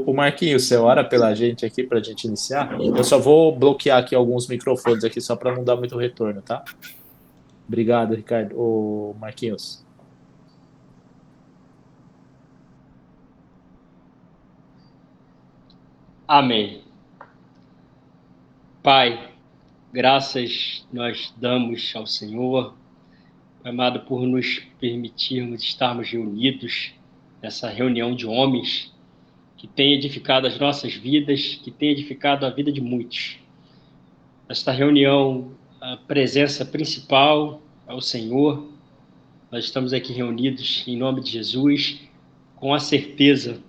O Marquinhos, você ora pela gente aqui para a gente iniciar? Eu só vou bloquear aqui alguns microfones aqui só para não dar muito retorno, tá? Obrigado, Ricardo. O Marquinhos. Amém. Pai, graças nós damos ao Senhor, amado, por nos permitirmos estarmos reunidos nessa reunião de homens que tem edificado as nossas vidas, que tem edificado a vida de muitos. Esta reunião, a presença principal é o Senhor. Nós estamos aqui reunidos em nome de Jesus, com a certeza,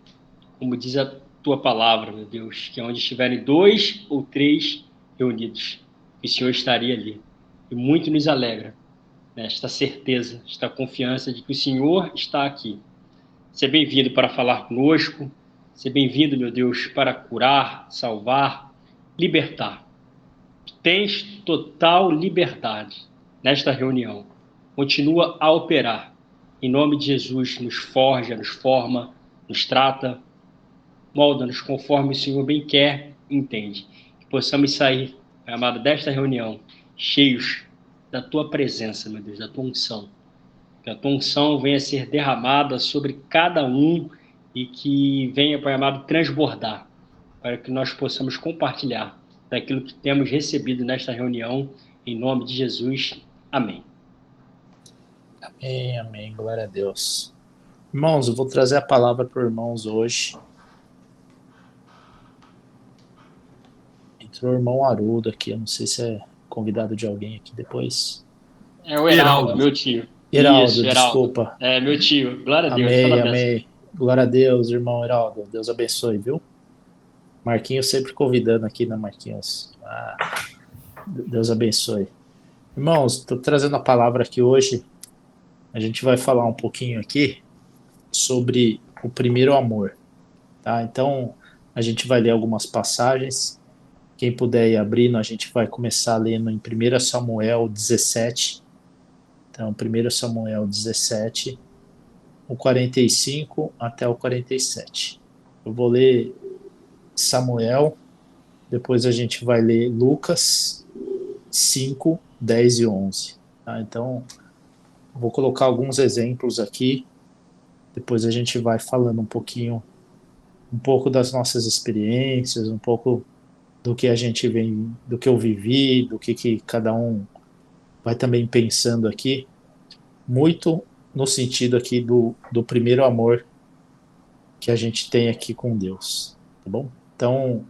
como diz a tua palavra, meu Deus, que onde estiverem 2 ou 3 reunidos, que o Senhor estaria ali. E muito nos alegra, né, esta certeza, esta confiança de que o Senhor está aqui. Seja bem-vindo para falar conosco, seja bem-vindo, meu Deus, para curar, salvar, libertar. Tens total liberdade nesta reunião. Continua a operar. Em nome de Jesus, nos forja, nos forma, nos trata, molda-nos conforme o Senhor bem quer e entende. Que possamos sair, Pai amado, desta reunião cheios da Tua presença, meu Deus, da Tua unção. Que a Tua unção venha a ser derramada sobre cada um e que venha, Pai amado, transbordar, para que nós possamos compartilhar daquilo que temos recebido nesta reunião, em nome de Jesus. Amém. Amém, amém. Glória a Deus. Irmãos, eu vou trazer a palavra para os irmãos hoje. Entrou o irmão Haroldo aqui, eu não sei se é convidado de alguém aqui depois. É o Heraldo, meu tio. Heraldo, Isso, Heraldo. desculpa. É, meu tio. Glória a Deus, fala Amém, a benção. amém. Glória a Deus, irmão Heraldo. Deus abençoe, viu? Marquinhos sempre convidando aqui, né, Marquinhos? Deus abençoe. Irmãos, estou trazendo a palavra aqui hoje. A gente vai falar um pouquinho aqui sobre o primeiro amor, tá? Então, a gente vai ler algumas passagens. Quem puder ir abrindo, a gente vai começar lendo em 1 Samuel 17. Então, 1 Samuel 17, o 45 até o 47. Eu vou ler Samuel, depois a gente vai ler Lucas 5, 10 e 11. Tá? Então, vou colocar alguns exemplos aqui, depois a gente vai falando um pouco das nossas experiências, um pouco do que a gente vem, do que eu vivi, do que cada um vai também pensando aqui, muito no sentido aqui do primeiro amor que a gente tem aqui com Deus, tá bom? Então,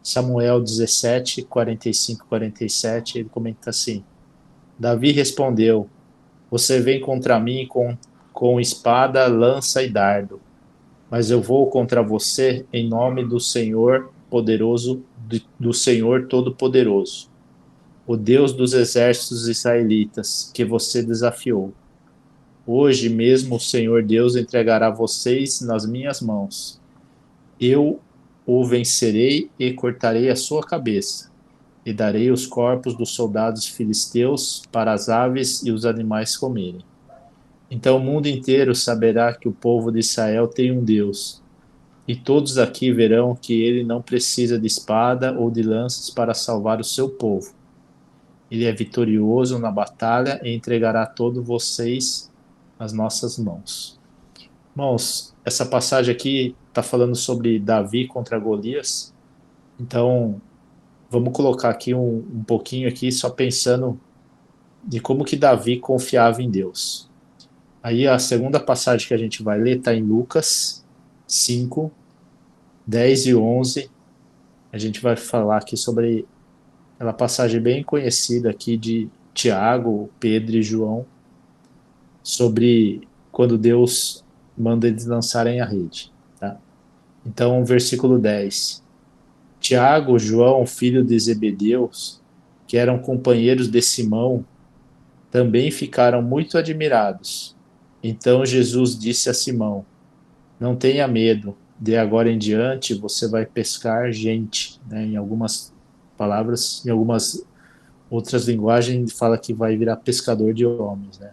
Samuel 17, 45, 47, ele comenta assim: Davi respondeu: Você vem contra mim com espada, lança e dardo, mas eu vou contra você em nome do Senhor poderoso, do Senhor Todo-Poderoso, o Deus dos exércitos israelitas, que você desafiou. Hoje mesmo o Senhor Deus entregará vocês nas minhas mãos. Eu o vencerei e cortarei a sua cabeça, e darei os corpos dos soldados filisteus para as aves e os animais comerem. Então o mundo inteiro saberá que o povo de Israel tem um Deus, e todos aqui verão que ele não precisa de espada ou de lanças para salvar o seu povo. Ele é vitorioso na batalha e entregará todos vocês nas nossas mãos. Irmãos, essa passagem aqui está falando sobre Davi contra Golias. Então, vamos colocar aqui um pouquinho aqui, só pensando de como que Davi confiava em Deus. Aí a segunda passagem que a gente vai ler está em Lucas 5, 10 e 11. A gente vai falar aqui sobre aquela passagem bem conhecida aqui de Tiago, Pedro e João, sobre quando Deus manda eles lançarem a rede. Tá? Então, versículo 10. Tiago, João, filho de Zebedeus, que eram companheiros de Simão, também ficaram muito admirados. Então Jesus disse a Simão: Não tenha medo, de agora em diante você vai pescar gente. Né? Em algumas palavras, em algumas outras linguagens, fala que vai virar pescador de homens. Né?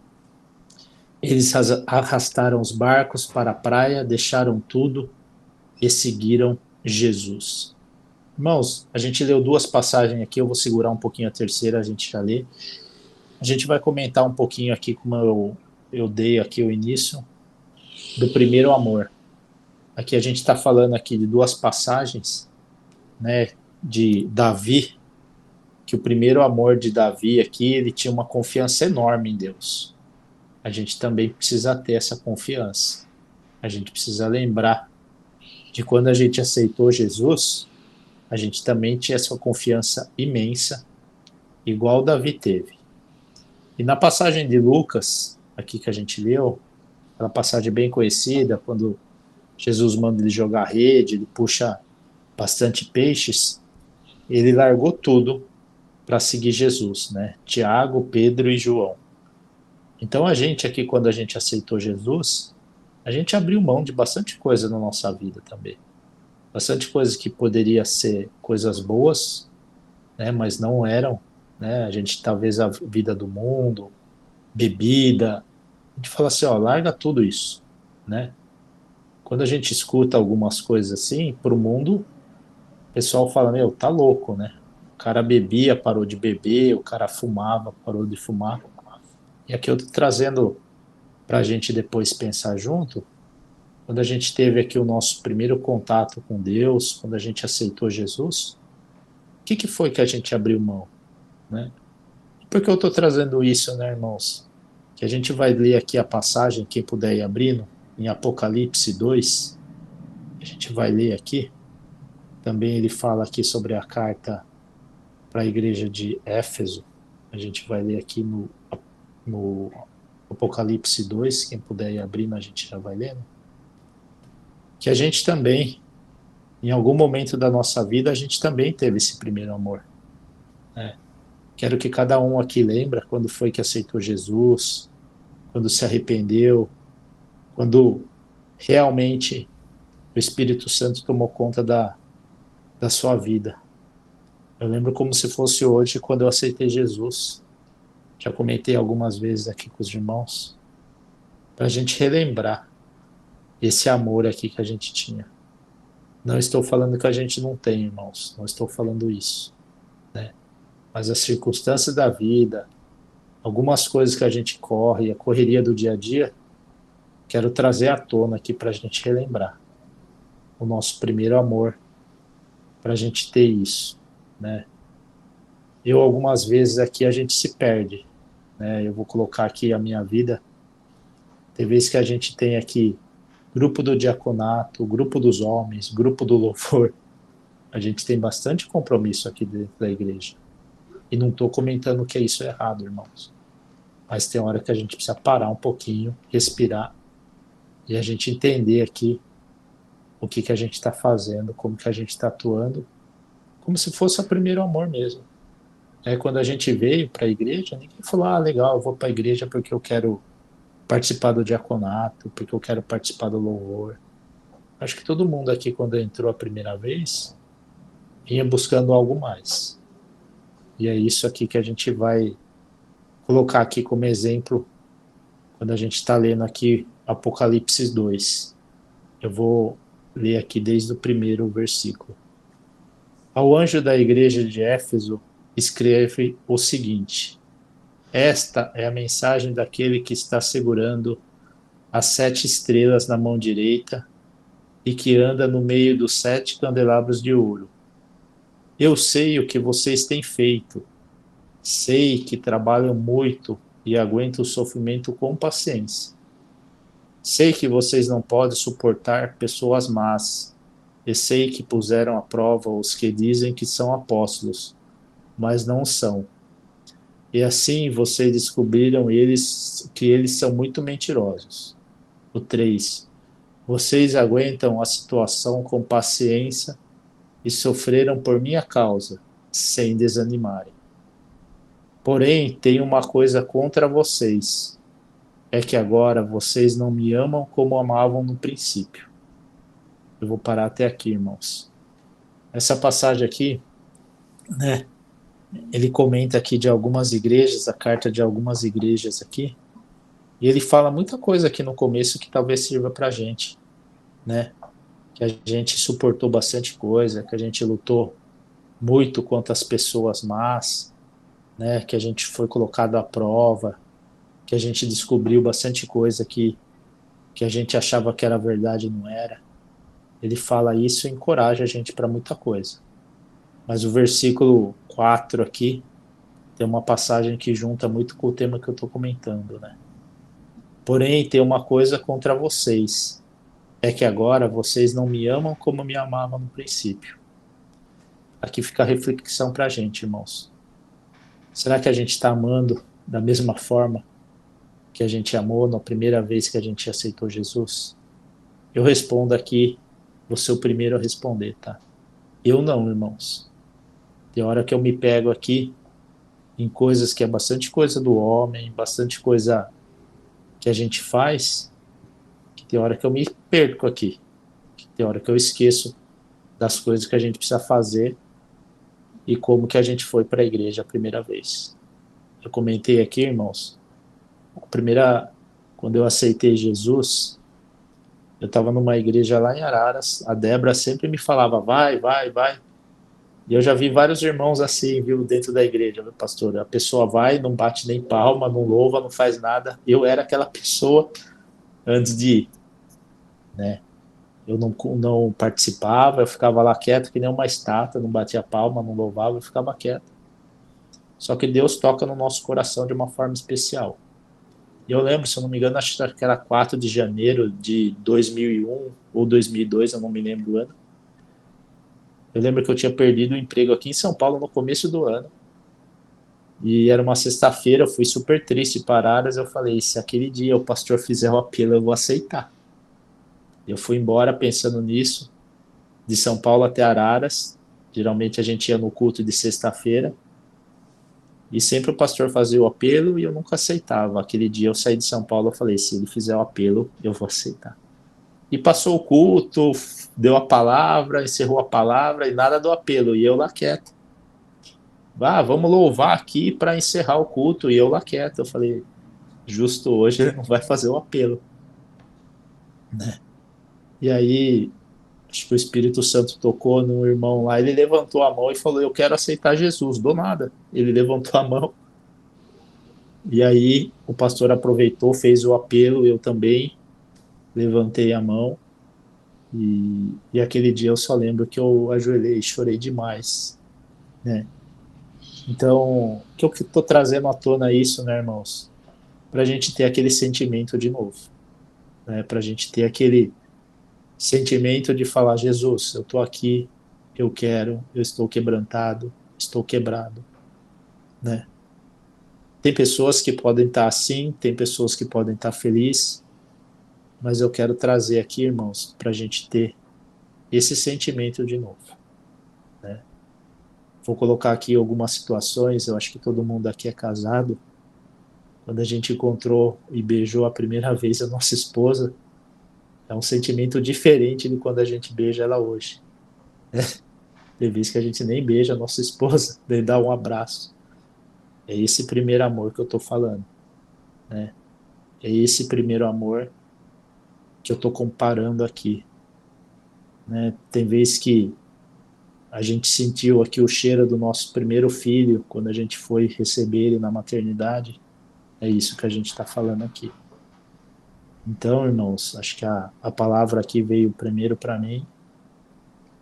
Eles arrastaram os barcos para a praia, deixaram tudo e seguiram Jesus. Irmãos, a gente leu 2 passagens aqui, eu vou segurar um pouquinho a terceira, a gente já lê. A gente vai comentar um pouquinho aqui, como eu dei aqui o início, do primeiro amor. Aqui a gente está falando aqui de 2 passagens, né, de Davi, que o primeiro amor de Davi aqui, ele tinha uma confiança enorme em Deus. A gente também precisa ter essa confiança. A gente precisa lembrar de quando a gente aceitou Jesus, a gente também tinha essa confiança imensa, igual Davi teve. E na passagem de Lucas, aqui que a gente leu, aquela passagem bem conhecida, quando Jesus manda ele jogar a rede, ele puxa bastante peixes, ele largou tudo para seguir Jesus, né? Tiago, Pedro e João. Então a gente aqui, quando a gente aceitou Jesus, a gente abriu mão de bastante coisa na nossa vida também. Bastante coisas que poderia ser coisas boas, né? Mas não eram, né? A gente talvez a vida do mundo, bebida, a gente fala assim, ó, larga tudo isso, né? Quando a gente escuta algumas coisas assim, pro mundo, o pessoal fala, meu, tá louco, né? O cara bebia, parou de beber, o cara fumava, parou de fumar. E aqui eu tô trazendo pra gente depois pensar junto, quando a gente teve aqui o nosso primeiro contato com Deus, quando a gente aceitou Jesus, o que que foi que a gente abriu mão, né? Por que eu tô trazendo isso, né, irmãos? Que a gente vai ler aqui a passagem, quem puder ir abrindo, em Apocalipse 2, a gente vai ler aqui. Também ele fala aqui sobre a carta para a igreja de Éfeso. A gente vai ler aqui no Apocalipse 2, quem puder ir abrindo, a gente já vai lendo. Que a gente também, em algum momento da nossa vida, a gente também teve esse primeiro amor, né? Quero que cada um aqui lembra quando foi que aceitou Jesus, quando se arrependeu, quando realmente o Espírito Santo tomou conta da sua vida. Eu lembro como se fosse hoje quando eu aceitei Jesus. Já comentei algumas vezes aqui com os irmãos, para a gente relembrar esse amor aqui que a gente tinha. Não estou falando que a gente não tem, irmãos, não estou falando isso, né? Mas as circunstâncias da vida, algumas coisas que a gente corre, a correria do dia a dia, quero trazer à tona aqui para a gente relembrar o nosso primeiro amor, para a gente ter isso, né? Eu, algumas vezes aqui, a gente se perde, né? Eu vou colocar aqui a minha vida. Tem vezes que a gente tem aqui grupo do diaconato, grupo dos homens, grupo do louvor. A gente tem bastante compromisso aqui dentro da igreja. E não estou comentando que isso é errado, irmãos. Mas tem hora que a gente precisa parar um pouquinho, respirar, e a gente entender aqui o que a gente está fazendo, como que a gente está atuando, como se fosse o primeiro amor mesmo. Quando a gente veio para a igreja, ninguém falou, ah, legal, eu vou para a igreja porque eu quero participar do diaconato, porque eu quero participar do louvor. Acho que todo mundo aqui, quando entrou a primeira vez, vinha buscando algo mais. E é isso aqui que a gente vai colocar aqui como exemplo quando a gente está lendo aqui Apocalipse 2. Eu vou ler aqui desde o primeiro versículo. Ao anjo da igreja de Éfeso escreve o seguinte: esta é a mensagem daquele que está segurando as 7 estrelas na mão direita e que anda no meio dos 7 candelabros de ouro. Eu sei o que vocês têm feito. Sei que trabalham muito e aguentam o sofrimento com paciência. Sei que vocês não podem suportar pessoas más, e sei que puseram à prova os que dizem que são apóstolos, mas não são. E assim vocês descobriram que eles são muito mentirosos. O 3. Vocês aguentam a situação com paciência e sofreram por minha causa, sem desanimarem. Porém, tenho uma coisa contra vocês. É que agora vocês não me amam como amavam no princípio. Eu vou parar até aqui, irmãos. Essa passagem aqui, né? Ele comenta aqui de algumas igrejas, a carta de algumas igrejas aqui, e ele fala muita coisa aqui no começo que talvez sirva para a gente, né? que a gente suportou bastante coisa, que a gente lutou muito contra as pessoas más, né? Que a gente foi colocado à prova, que a gente descobriu bastante coisa que a gente achava que era verdade e não era. Ele fala isso e encoraja a gente para muita coisa. Mas o versículo 4 aqui tem uma passagem que junta muito com o tema que eu estou comentando, né? Porém, tem uma coisa contra vocês, é que agora vocês não me amam como me amavam no princípio. Aqui fica a reflexão para a gente, irmãos. Será que a gente está amando da mesma forma que a gente amou na primeira vez que a gente aceitou Jesus? Eu respondo aqui, vou ser o primeiro a responder, tá? Eu não, irmãos. Tem hora que eu me pego aqui em coisas que é bastante coisa do homem, bastante coisa que a gente faz, que tem hora que eu me perco aqui, que tem hora que eu esqueço das coisas que a gente precisa fazer e como que a gente foi para a igreja a primeira vez. Eu comentei aqui, irmãos, a primeira, quando eu aceitei Jesus, eu estava numa igreja lá em Araras, a Débora sempre me falava, vai, vai, vai. E eu já vi vários irmãos assim, viu, dentro da igreja, meu pastor. A pessoa vai, não bate nem palma, não louva, não faz nada. Eu era aquela pessoa antes de ir, né? Eu não participava, eu ficava lá quieto que nem uma estátua, não batia palma, não louvava, eu ficava quieto. Só que Deus toca no nosso coração de uma forma especial. E eu lembro, se eu não me engano, acho que era 4 de janeiro de 2001 ou 2002, eu não me lembro do ano. Eu lembro que eu tinha perdido o emprego aqui em São Paulo no começo do ano. E era uma sexta-feira, eu fui super triste para Araras. Eu falei: se aquele dia o pastor fizer o apelo, eu vou aceitar. Eu fui embora pensando nisso, de São Paulo até Araras. Geralmente a gente ia no culto de sexta-feira. E sempre o pastor fazia o apelo e eu nunca aceitava. Aquele dia eu saí de São Paulo, eu falei: se ele fizer o apelo, eu vou aceitar. E passou o culto, deu a palavra, encerrou a palavra e nada do apelo. E eu lá quieto. Vamos louvar aqui para encerrar o culto. E eu lá quieto. Eu falei: justo hoje ele não vai fazer o apelo, né? E aí, acho que o Espírito Santo tocou no irmão lá, ele levantou a mão e falou: eu quero aceitar Jesus. Do nada, ele levantou a mão. E aí o pastor aproveitou, fez o apelo, eu também levantei a mão. E aquele dia eu só lembro que eu ajoelhei e chorei demais, né? Então, o que eu estou trazendo à tona isso, né, irmãos? Para a gente ter aquele sentimento de novo, né? Para a gente ter aquele sentimento de falar: Jesus, eu estou aqui, eu quero, eu estou quebrantado, estou quebrado, né? Tem pessoas que podem estar assim, tem pessoas que podem estar felizes, mas eu quero trazer aqui, irmãos, para a gente ter esse sentimento de novo, né? Vou colocar aqui algumas situações, eu acho que todo mundo aqui é casado. Quando a gente encontrou e beijou a primeira vez a nossa esposa, é um sentimento diferente de quando a gente beija ela hoje. Tem vezes que a gente nem beija a nossa esposa, nem dá um abraço. É esse primeiro amor que eu estou falando, né? É esse primeiro amor que eu estou comparando aqui, né? Tem vezes que a gente sentiu aqui o cheiro do nosso primeiro filho quando a gente foi receber ele na maternidade. É isso que a gente está falando aqui. Então, irmãos, acho que a palavra aqui veio primeiro para mim.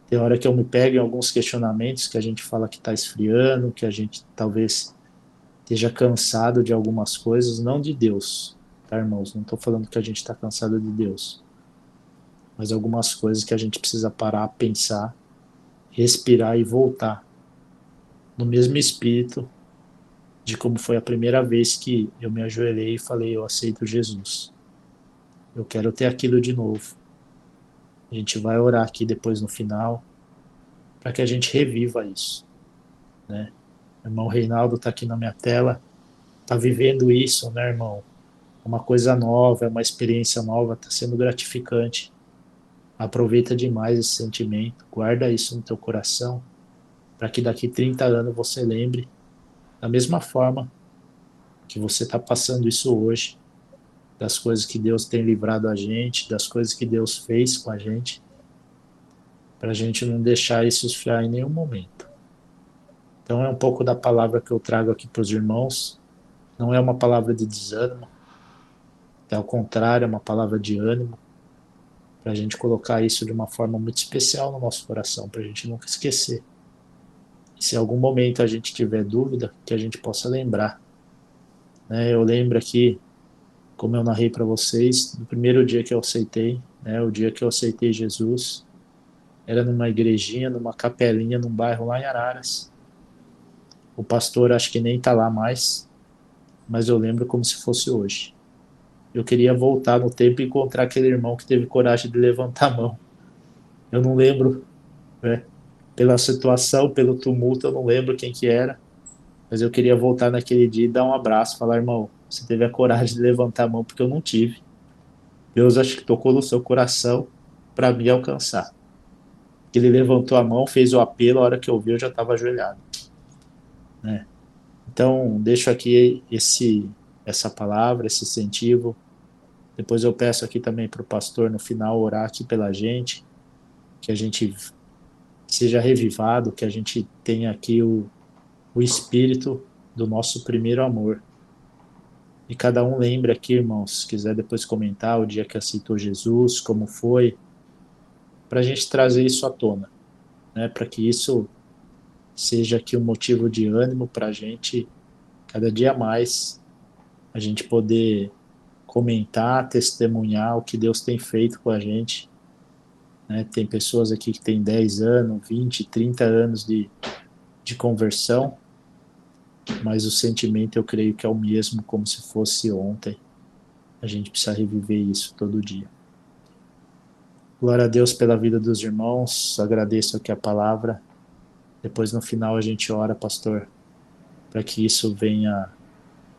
Tem hora que eu me pego em alguns questionamentos que a gente fala que está esfriando, que a gente talvez esteja cansado de algumas coisas, não de Deus, tá, irmãos? Não estou falando que a gente está cansado de Deus, mas algumas coisas que a gente precisa parar, pensar, respirar e voltar no mesmo espírito de como foi a primeira vez que eu me ajoelhei e falei: eu aceito Jesus. Eu quero ter aquilo de novo. A gente vai orar aqui depois no final para que a gente reviva isso, né? O irmão Reinaldo está aqui na minha tela, está vivendo isso, né, irmão? É uma coisa nova, é uma experiência nova, está sendo gratificante. Aproveita demais esse sentimento, guarda isso no teu coração, para que daqui 30 anos você lembre da mesma forma que você está passando isso hoje, das coisas que Deus tem livrado a gente, das coisas que Deus fez com a gente. para a gente não deixar isso esfriar em nenhum momento. Então é um pouco da palavra que eu trago aqui para os irmãos. Não é uma palavra de desânimo, é ao contrário, é uma palavra de ânimo, para a gente colocar isso de uma forma muito especial no nosso coração, para a gente nunca esquecer. E se em algum momento a gente tiver dúvida, que a gente possa lembrar. Eu lembro aqui, como eu narrei para vocês, no primeiro dia que eu aceitei, o dia que eu aceitei Jesus, era numa igrejinha, numa capelinha, num bairro lá em Araras. O pastor acho que nem está lá mais, mas eu lembro como se fosse hoje. Eu queria voltar no tempo e encontrar aquele irmão que teve coragem de levantar a mão. Eu não lembro, né? Pela situação, pelo tumulto, eu não lembro quem que era, mas eu queria voltar naquele dia e dar um abraço, falar, irmão, você teve a coragem de levantar a mão porque eu não tive. Deus acho que tocou no seu coração para me alcançar. Ele levantou a mão, fez o apelo, a hora que eu vi eu já estava ajoelhado, né? Então, deixo aqui essa palavra, esse incentivo. Depois eu peço aqui também para o pastor no final orar aqui pela gente, que a gente seja revivado, que a gente tenha aqui o espírito do nosso primeiro amor. E cada um lembre aqui, irmãos, se quiser depois comentar o dia que aceitou Jesus, como foi, para a gente trazer isso à tona, né? Para que isso seja aqui um motivo de ânimo para a gente, cada dia mais, a gente poder comentar, testemunhar o que Deus tem feito com a gente, né? Tem pessoas aqui que têm 10 anos, 20, 30 anos de conversão, mas o sentimento eu creio que é o mesmo, como se fosse ontem. A gente precisa reviver isso todo dia. Glória a Deus pela vida dos irmãos, agradeço aqui a palavra. Depois no final a gente ora, pastor, para que isso venha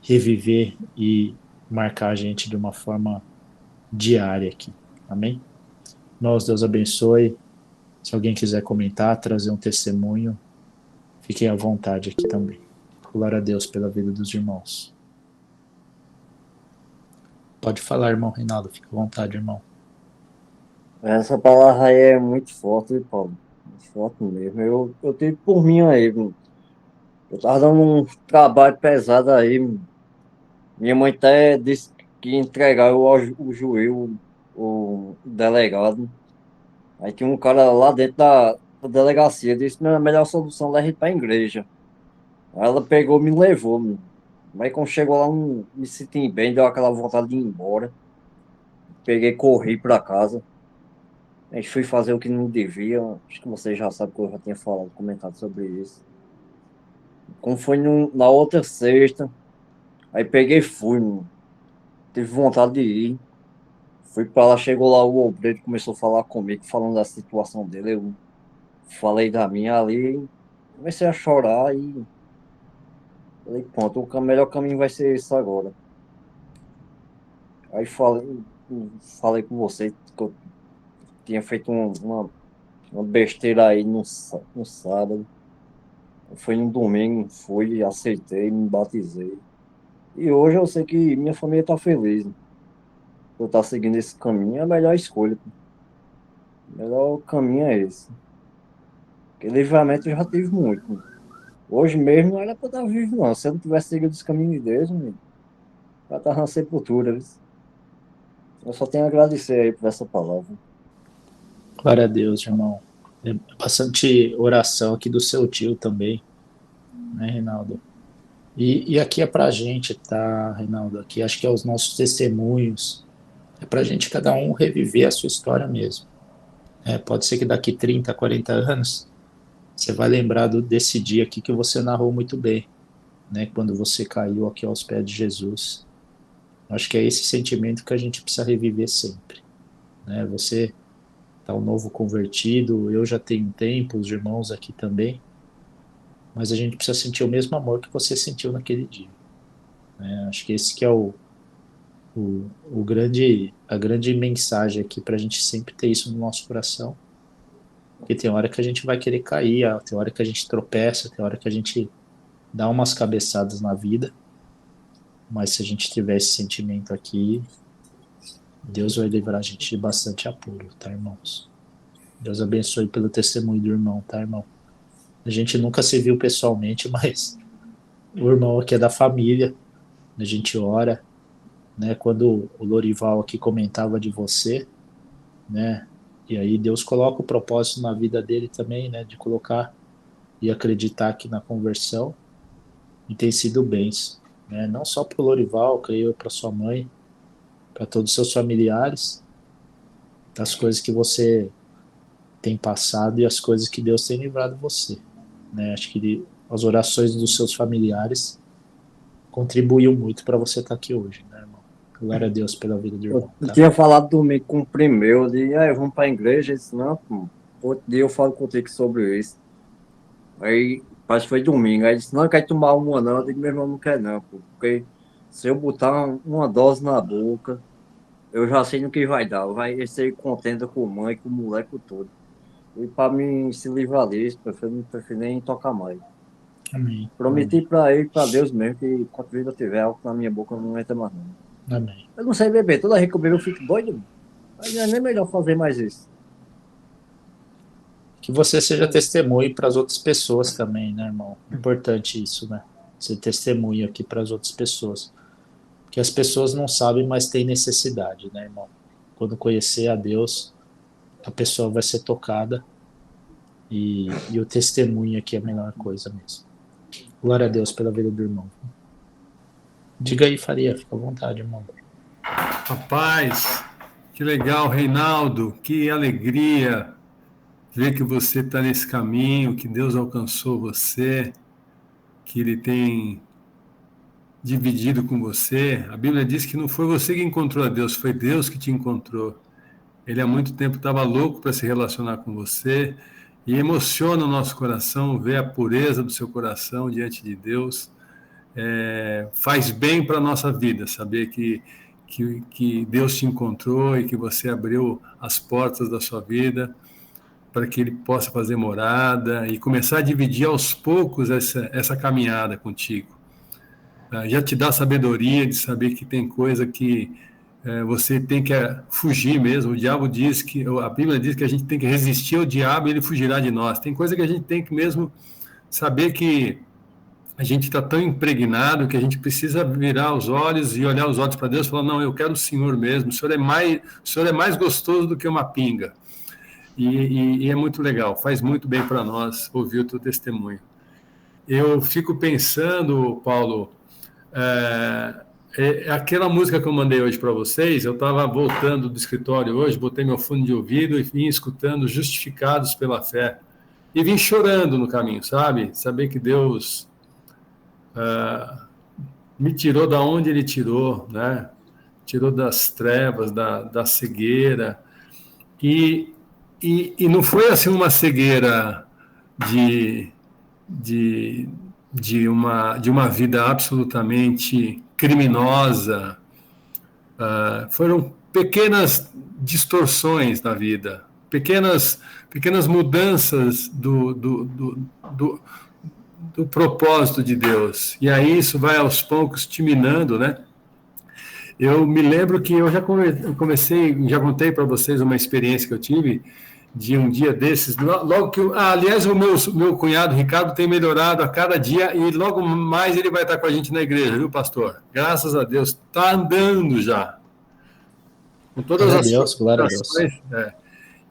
reviver e marcar a gente de uma forma diária aqui. Amém? Nós, Deus abençoe. Se alguém quiser comentar, trazer um testemunho, fiquem à vontade aqui também. Glória a Deus pela vida dos irmãos. Pode falar, irmão Reinaldo, fique à vontade, irmão. Essa palavra aí é muito forte, Paulo. Muito forte mesmo. Eu tive por mim aí, mano. Eu tava dando um trabalho pesado aí, mano. Minha mãe até disse que ia entregar o joelho, o delegado. Aí tinha um cara lá dentro da delegacia, disse, não, a melhor solução é a gente ir pra igreja. Aí ela pegou e me levou, mano. Mas quando chegou lá, não me senti bem, deu aquela vontade de ir embora. Peguei, corri pra casa. A gente foi fazer o que não devia. Acho que você já sabe que eu já tinha falado, comentado sobre isso. Como foi na outra sexta, aí peguei e fui, mano. Tive vontade de ir. Fui pra lá, chegou lá o obreiro, começou a falar comigo, falando da situação dele. Eu falei da minha ali, comecei a chorar e falei, pronto, melhor caminho vai ser isso agora. Aí falei com você que eu tinha feito uma besteira aí no sábado. Foi no domingo, fui, aceitei, me batizei. E hoje eu sei que minha família está feliz. Eu estar seguindo esse caminho é a melhor escolha. O melhor caminho é esse. Porque livramento eu já tive muito. Hoje mesmo não era para eu estar vivo, não. Se eu não tivesse seguido esse caminho de Deus, já estava na sepultura. Viu? Eu só tenho a agradecer aí por essa palavra. Glória a Deus, irmão. É bastante oração aqui do seu tio também, né, Reinaldo? E aqui é pra gente, tá, Reinaldo? Aqui acho que é os nossos testemunhos. É pra gente cada um reviver a sua história mesmo. Pode ser que daqui 30, 40 anos você vai lembrar desse dia aqui que você narrou muito bem, né? Quando você caiu aqui aos pés de Jesus. Acho que é esse sentimento que a gente precisa reviver sempre, né? Você tá um novo convertido, eu já tenho um tempo, os irmãos aqui também, mas a gente precisa sentir o mesmo amor que você sentiu naquele dia, né? Acho que esse que é a grande mensagem aqui para a gente sempre ter isso no nosso coração, porque tem hora que a gente vai querer cair, tem hora que a gente tropeça, tem hora que a gente dá umas cabeçadas na vida, mas se a gente tiver esse sentimento aqui, Deus vai livrar a gente de bastante apuro, tá, irmãos? Deus abençoe pelo testemunho do irmão, tá, irmão? A gente nunca se viu pessoalmente, mas o irmão aqui é da família, a gente ora, né? Quando o Lorival aqui comentava de você, né? E aí Deus coloca o propósito na vida dele também, né? De colocar e acreditar aqui na conversão, e tem sido bênção, né? Não só para o Lorival, creio para sua mãe, para todos os seus familiares, das coisas que você tem passado e as coisas que Deus tem livrado você, né? Acho que as orações dos seus familiares contribuiu muito para você estar aqui hoje, né, irmão? Glória a Deus pela vida do irmão, Eu tá? tinha falado domingo com um primo meu, eu disse, vamos para a igreja? Ele disse, não, pô, outro dia eu falo contigo sobre isso. Aí, acho que foi domingo, aí ele disse, não, quer tomar uma não, eu digo, meu irmão, não quer não, pô, porque se eu botar uma dose na boca, eu já sei no que vai dar, vai ser contenta com a mãe, com o moleque todo. E para mim se livrar disso, não prefiro nem tocar mais. Amém. Prometi para ele, para Deus mesmo, que enquanto vida eu tiver algo na minha boca, não entra mais não. Amém. Eu não sei beber, toda vez que eu bebo eu fico doido. Mas não é nem melhor fazer mais isso. Que você seja testemunho para as outras pessoas também, né, irmão? Importante isso, né? Ser testemunho aqui para as outras pessoas. Porque as pessoas não sabem, mas têm necessidade, né, irmão? Quando conhecer a Deus, a pessoa vai ser tocada e o testemunho aqui é a melhor coisa mesmo. Glória a Deus pela vida do irmão. Diga aí, Faria, fica à vontade, irmão. Rapaz, que legal, Reinaldo, que alegria ver que você está nesse caminho, que Deus alcançou você, que Ele tem dividido com você. A Bíblia diz que não foi você que encontrou a Deus, foi Deus que te encontrou. Ele há muito tempo estava louco para se relacionar com você e emociona o nosso coração ver a pureza do seu coração diante de Deus. Faz bem para a nossa vida saber que Deus te encontrou e que você abriu as portas da sua vida para que Ele possa fazer morada e começar a dividir aos poucos essa caminhada contigo. Já te dá sabedoria de saber que tem coisa que você tem que fugir mesmo. O diabo diz a Bíblia diz que a gente tem que resistir ao diabo e ele fugirá de nós. Tem coisa que a gente tem que mesmo saber que a gente está tão impregnado que a gente precisa virar os olhos e olhar os olhos para Deus e falar, não, eu quero o Senhor mesmo, o Senhor é mais gostoso do que uma pinga. E é muito legal, faz muito bem para nós ouvir o teu testemunho. Eu fico pensando, Paulo, aquela música que eu mandei hoje para vocês, eu estava voltando do escritório hoje, botei meu fone de ouvido e vim escutando Justificados pela Fé. E vim chorando no caminho, sabe? Saber que Deus me tirou da onde Ele tirou, né? Tirou das trevas, da cegueira. E não foi assim uma cegueira de uma vida absolutamente criminosa. Foram pequenas distorções na vida, pequenas mudanças do propósito de Deus. E aí isso vai aos poucos te minando, né? Eu me lembro que eu já já contei para vocês uma experiência que eu tive de um dia desses, logo que... aliás, o meu cunhado, Ricardo, tem melhorado a cada dia e logo mais ele vai estar com a gente na igreja, viu, pastor? Graças a Deus, está andando já. Com todas Glória a Deus.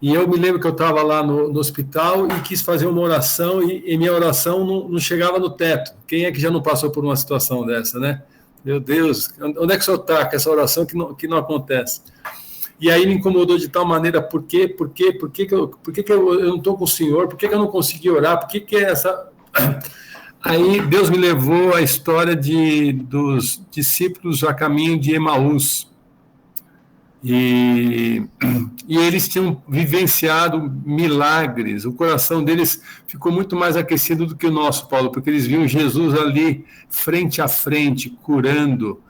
E eu me lembro que eu estava lá no hospital e quis fazer uma oração e minha oração não chegava no teto. Quem é que já não passou por uma situação dessa, né? Meu Deus, onde é que o senhor está com essa oração que não acontece? E aí me incomodou de tal maneira, por que eu não estou com o Senhor? Por que eu não consegui orar? Por que é essa... Aí Deus me levou à história dos discípulos a caminho de Emaús. E eles tinham vivenciado milagres, o coração deles ficou muito mais aquecido do que o nosso, Paulo, porque eles viam Jesus ali, frente a frente, curando,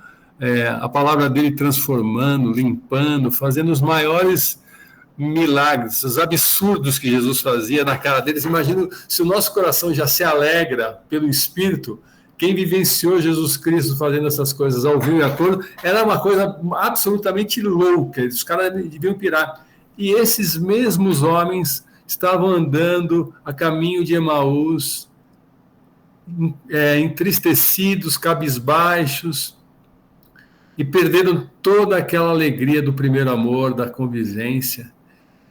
a palavra dele transformando, limpando, fazendo os maiores milagres, os absurdos que Jesus fazia na cara deles. Imagino, se o nosso coração já se alegra pelo Espírito, quem vivenciou Jesus Cristo fazendo essas coisas ao vivo e a cor, era uma coisa absolutamente louca, os caras deviam pirar. E esses mesmos homens estavam andando a caminho de Emaús, entristecidos, cabisbaixos, e perderam toda aquela alegria do primeiro amor, da convivência.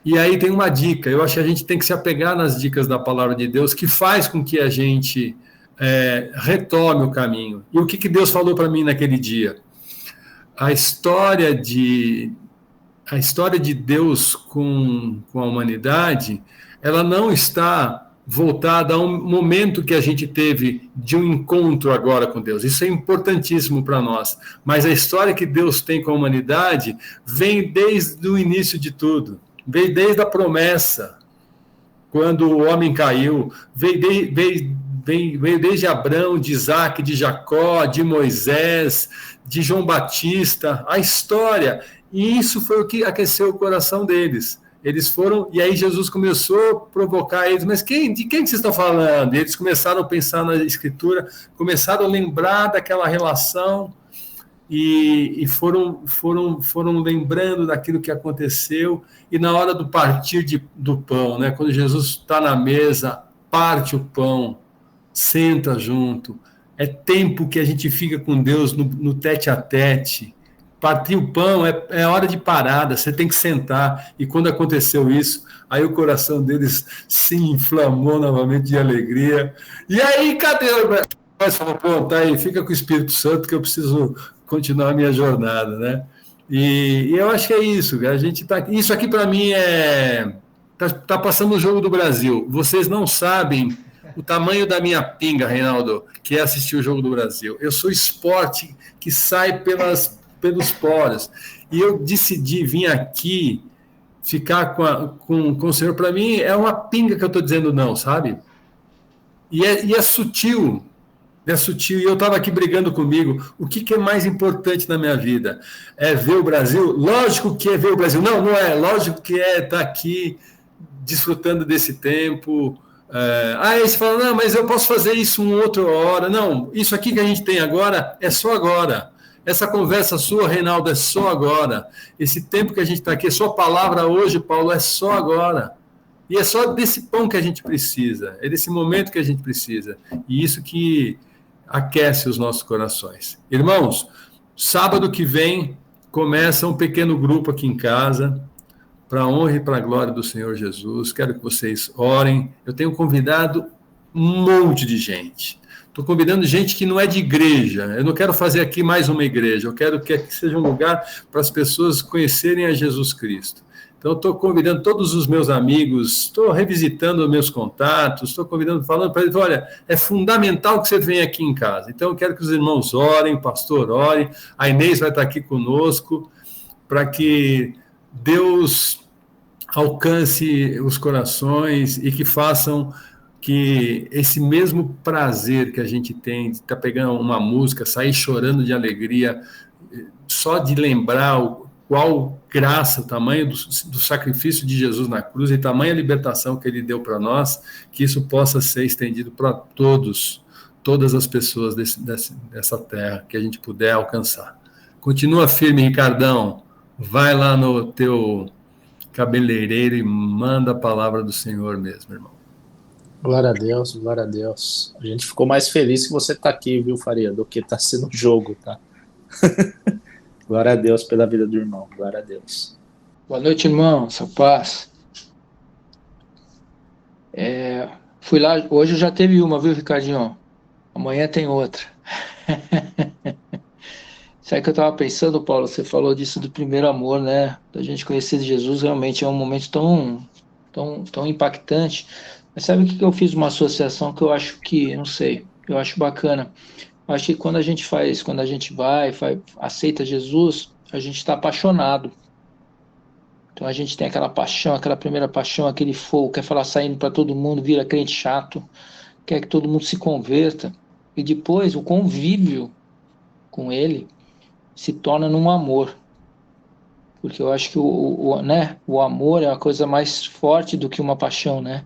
E aí tem uma dica, eu acho que a gente tem que se apegar nas dicas da palavra de Deus, que faz com que a gente retome o caminho. E o que Deus falou para mim naquele dia? A história de Deus com a humanidade, ela não está voltada a um momento que a gente teve de um encontro agora com Deus. Isso é importantíssimo para nós. Mas a história que Deus tem com a humanidade vem desde o início de tudo. Veio desde a promessa, quando o homem caiu. Veio desde Abraão, de Isaac, de Jacó, de Moisés, de João Batista. A história. E isso foi o que aqueceu o coração deles. Eles foram, e aí Jesus começou a provocar eles, mas de quem que vocês estão falando? E eles começaram a pensar na Escritura, começaram a lembrar daquela relação, e foram lembrando daquilo que aconteceu, e na hora do partir do pão, né, quando Jesus está na mesa, parte o pão, senta junto, é tempo que a gente fica com Deus no tete-a-tete. Partir o pão é hora de parada, você tem que sentar. E quando aconteceu isso, aí o coração deles se inflamou novamente de alegria. E aí, cadê o... Mas falou, pronto, aí fica com o Espírito Santo que eu preciso continuar a minha jornada, né? E eu acho que é isso, a gente tá... Isso aqui para mim tá passando o Jogo do Brasil. Vocês não sabem o tamanho da minha pinga, Reinaldo, que é assistir o Jogo do Brasil. Eu sou esporte que sai pelos poros. E eu decidi vir aqui ficar com o Senhor. Para mim, é uma pinga que eu estou dizendo não, sabe? E é sutil. É sutil. E eu estava aqui brigando comigo. O que é mais importante na minha vida? É ver o Brasil? Lógico que é ver o Brasil. Não é. Lógico que é estar aqui desfrutando desse tempo. Aí você fala, não, mas eu posso fazer isso uma outra hora. Não, isso aqui que a gente tem agora é só agora. Essa conversa sua, Reinaldo, é só agora. Esse tempo que a gente está aqui, a sua palavra hoje, Paulo, é só agora. E é só desse pão que a gente precisa, é desse momento que a gente precisa. E isso que aquece os nossos corações. Irmãos, sábado que vem começa um pequeno grupo aqui em casa, para a honra e para a glória do Senhor Jesus. Quero que vocês orem. Eu tenho convidado um monte de gente. Estou convidando gente que não é de igreja. Eu não quero fazer aqui mais uma igreja. Eu quero que aqui seja um lugar para as pessoas conhecerem a Jesus Cristo. Então, estou convidando todos os meus amigos, estou revisitando meus contatos, estou convidando, falando para eles, olha, é fundamental que você venha aqui em casa. Então, eu quero que os irmãos orem, o pastor ore, a Inês vai estar aqui conosco, para que Deus alcance os corações e que façam que esse mesmo prazer que a gente tem de estar pegando uma música, sair chorando de alegria, só de lembrar qual graça, o tamanho do sacrifício de Jesus na cruz e tamanha libertação que ele deu para nós, que isso possa ser estendido para todas as pessoas dessa terra, que a gente puder alcançar. Continua firme, Ricardão, vai lá no teu cabeleireiro e manda a palavra do Senhor mesmo, irmão. Glória a Deus, glória a Deus. A gente ficou mais feliz que você está aqui, viu, Faria, do que está sendo jogo, tá? Glória a Deus pela vida do irmão, glória a Deus. Boa noite, irmão, sua paz. Fui lá, hoje já teve uma, viu, Ricardinho? Amanhã tem outra. Sabe o que eu estava pensando, Paulo? Você falou disso do primeiro amor, né? Da gente conhecer Jesus, realmente é um momento tão impactante. Mas sabe o que eu fiz uma associação que eu acho que, não sei, eu acho bacana. Eu acho que quando a gente aceita Jesus, a gente está apaixonado. Então a gente tem aquela paixão, aquela primeira paixão, aquele fogo, quer falar saindo para todo mundo, vira crente chato, quer que todo mundo se converta. E depois o convívio com ele se torna num amor. Porque eu acho que o amor é uma coisa mais forte do que uma paixão, né?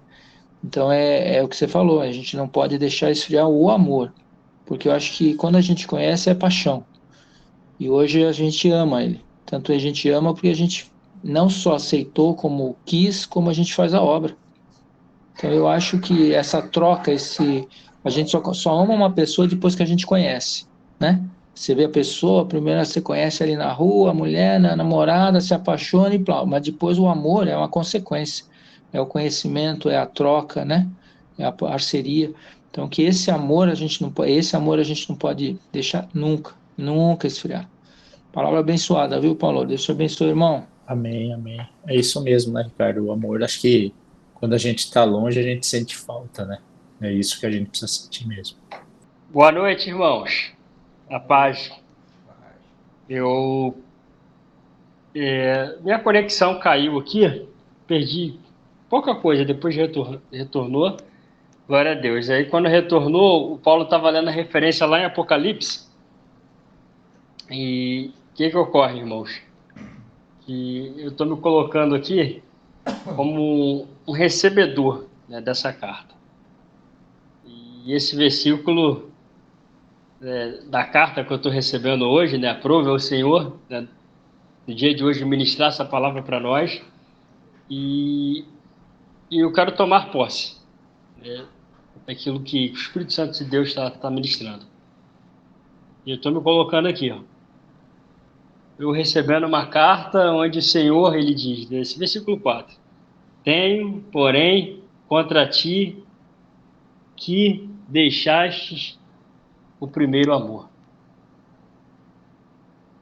Então é o que você falou, a gente não pode deixar esfriar o amor, porque eu acho que quando a gente conhece é paixão, e hoje a gente ama ele, tanto a gente ama porque a gente não só aceitou, como quis, como a gente faz a obra. Então eu acho que essa troca, a gente só ama uma pessoa depois que a gente conhece, né? Você vê a pessoa, primeiro você conhece ali na rua, a mulher, na namorada, se apaixona e plau, mas depois o amor é uma consequência, é o conhecimento, é a troca, né? É a parceria. Então que esse amor a gente não pode deixar nunca, nunca esfriar. Palavra abençoada, viu, Paulo? Deus te abençoe, irmão. Amém, amém. É isso mesmo, né, Ricardo? O amor, acho que quando a gente está longe, a gente sente falta, né? É isso que a gente precisa sentir mesmo. Boa noite, irmãos. A paz. Minha conexão caiu aqui, perdi pouca coisa, depois retornou. Glória a Deus. Aí quando retornou, o Paulo estava lendo a referência lá em Apocalipse. E o que ocorre, irmãos? Que eu estou me colocando aqui como um recebedor, né, dessa carta. E esse versículo da carta que eu estou recebendo hoje, né, aprove ao Senhor, né, no dia de hoje, ministrar essa palavra para nós. E eu quero tomar posse, né, daquilo que o Espírito Santo de Deus está ministrando. E eu estou me colocando aqui, ó. Eu recebendo uma carta onde o Senhor, ele diz, nesse versículo 4, tenho, porém, contra ti que deixastes o primeiro amor.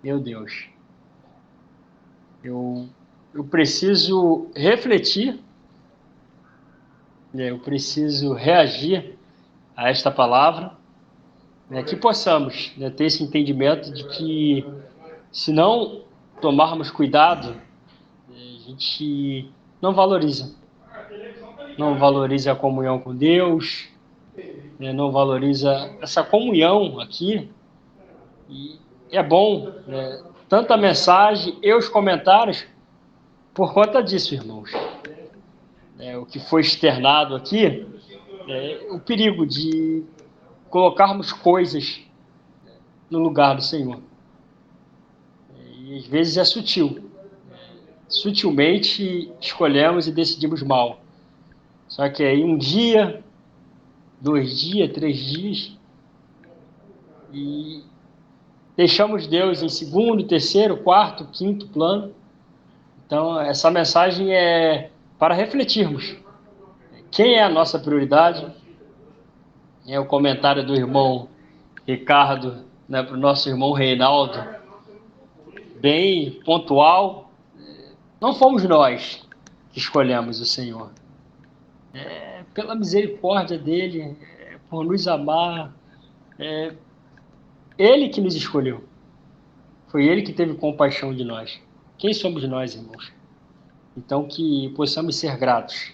Meu Deus. Eu preciso refletir, né, eu preciso reagir a esta palavra, né, que possamos, né, ter esse entendimento de que, se não tomarmos cuidado, a gente não valoriza. Não valoriza a comunhão com Deus, né, não valoriza essa comunhão aqui. E é bom, né, tanto a mensagem e os comentários por conta disso, irmãos. O que foi externado aqui, o perigo de colocarmos coisas no lugar do Senhor. E às vezes é sutil. Sutilmente escolhemos e decidimos mal. Só que aí um dia, 2 dias, 3 dias, e deixamos Deus em segundo, terceiro, quarto, quinto plano. Então, essa mensagem é para refletirmos. Quem é a nossa prioridade? É o comentário do irmão Ricardo, né, para o nosso irmão Reinaldo, bem pontual. Não fomos nós que escolhemos o Senhor. Pela misericórdia dele, por nos amar, ele que nos escolheu. Foi ele que teve compaixão de nós. Quem somos nós, irmãos? Então, que possamos ser gratos.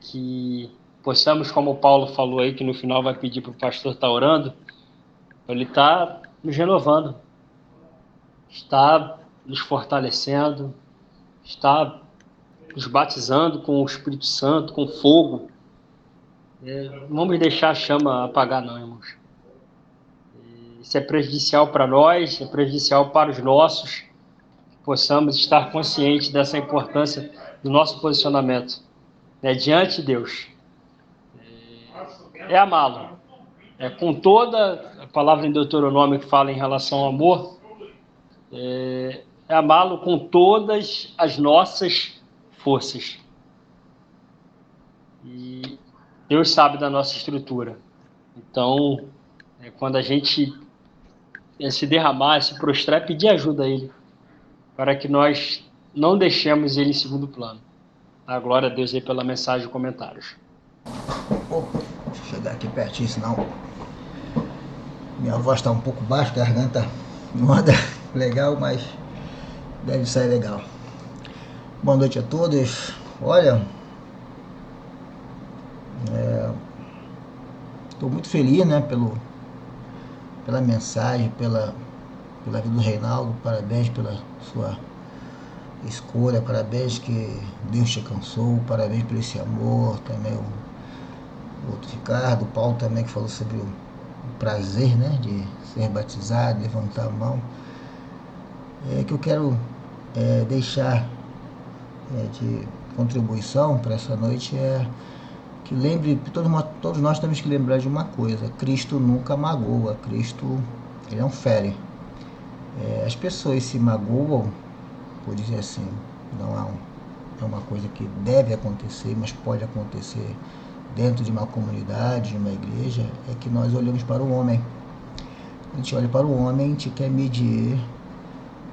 Que possamos, como o Paulo falou aí, que no final vai pedir para o pastor estar orando, ele está nos renovando, está nos fortalecendo, está nos batizando com o Espírito Santo, com fogo. Não vamos deixar a chama apagar, não, irmãos. Isso é prejudicial para nós, é prejudicial para os nossos, que possamos estar conscientes dessa importância do nosso posicionamento, né, diante de Deus. É amá-lo. Com toda a palavra em Deuteronômio que fala em relação ao amor, é amá-lo com todas as nossas forças. E Deus sabe da nossa estrutura. Então, quando a gente se derramar, se prostrar, pedir ajuda a Ele, para que nós não deixemos Ele em segundo plano. A glória a Deus aí pela mensagem e comentários. Deixa eu chegar aqui pertinho, senão minha voz está um pouco baixa, a garganta não anda legal, mas deve sair legal. Boa noite a todos. Olha, estou muito feliz, né, pela mensagem, pela vida do Reinaldo. Parabéns pela sua escolha, parabéns que Deus te alcançou, parabéns por esse amor. Também o outro Ricardo, o Paulo também, que falou sobre o prazer, né, de ser batizado, levantar a mão. Que eu quero deixar de contribuição para essa noite é que lembre, todos nós temos que lembrar de uma coisa: Cristo nunca magoa, Cristo ele não fere. As pessoas se magoam, por dizer assim, não é uma coisa que deve acontecer, mas pode acontecer dentro de uma comunidade, de uma igreja, é que nós olhamos para o homem. A gente olha para o homem, a gente quer medir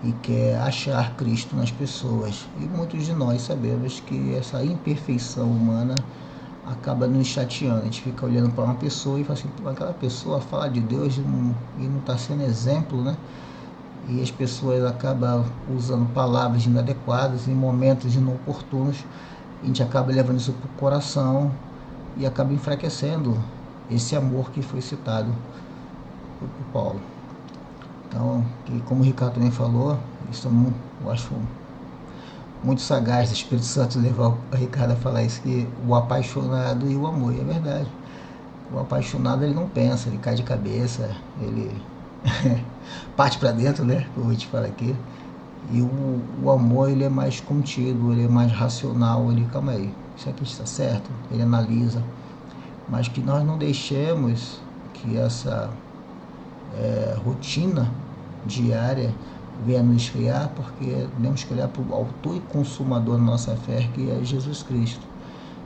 e quer achar Cristo nas pessoas. E muitos de nós sabemos que essa imperfeição humana acaba nos chateando. A gente fica olhando para uma pessoa e fala assim: aquela pessoa fala de Deus e não está sendo exemplo, né? E as pessoas acabam usando palavras inadequadas em momentos inoportunos. A gente acaba levando isso para o coração e acaba enfraquecendo esse amor que foi citado por Paulo. Então, como o Ricardo também falou, isso eu acho muito sagaz do Espírito Santo levar o Ricardo a falar isso, que o apaixonado e o amor, e é verdade. O apaixonado, ele não pensa, ele cai de cabeça, ele parte para dentro, né, como a gente fala aqui. E o amor, ele é mais contido, ele é mais racional, ele, calma aí, isso aqui está certo, ele analisa. Mas que nós não deixemos que essa rotina diária venha nos esfriar, porque temos que olhar para o autor e consumador da nossa fé, que é Jesus Cristo.